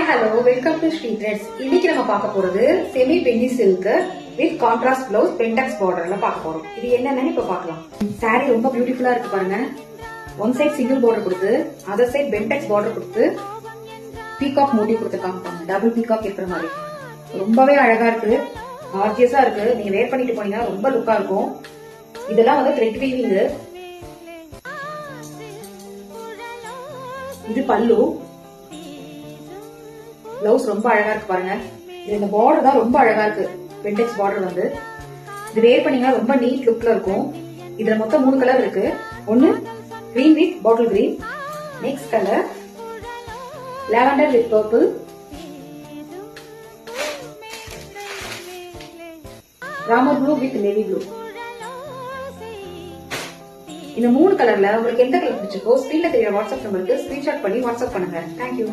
Hello welcome to Sri Threads. இன்னைக்கு நம்ம பார்க்க போறது semi penny silk with contrast blouse pentex பார்டர்ல பார்க்க போறோம். இது என்னன்னு இப்ப பார்க்கலாம். சாரி ரொம்ப பியூட்டிஃபுல்லா இருக்கு பாருங்க. ஒன் சைட் சிங்கிள் பார்டர் கொடுத்து அதர் சைட் பென்டெக்ஸ் பார்டர் கொடுத்து பீகாக் மோட்டிவ் கொடுத்துருக்காங்க. டபுள் பீகாக் இருக்கிற மாதிரி ரொம்பவே அழகா இருக்கு, கார்ஜியஸா இருக்கு. நீங்க வேர் பண்ணிட்டு போனீங்கன்னா ரொம்ப லுக்கா இருக்கும். இதெல்லாம் வந்து த்ரெட் வீவிங். இது பல்லு. பிளவுஸ் ரொம்ப அழகா இருக்கு பாருங்க. இது இந்த பார்டர் தான் ரொம்ப அழகா இருக்கு. பென்டெக்ஸ் பார்டர் வந்து இது வேர் பண்ணீங்கன்னா ரொம்ப நீட் லுக்ல இருக்கும். இதுல மொத்தம் 3 கலர் இருக்கு. ஒன்னு green with bottle green, next colour lavender with purple, Ramar blue with navy blue. இந்த 3 கலர்ல உங்களுக்கு எந்த கலர் பிடிச்சிருக்கோ ஸ்கிரீன்ல தெரியற வாட்ஸ்அப் நம்பருக்கு ஸ்கிரீன்ஷாட் பண்ணி வாட்ஸ்அப் பண்ணுங்க. தேங்க்யூ.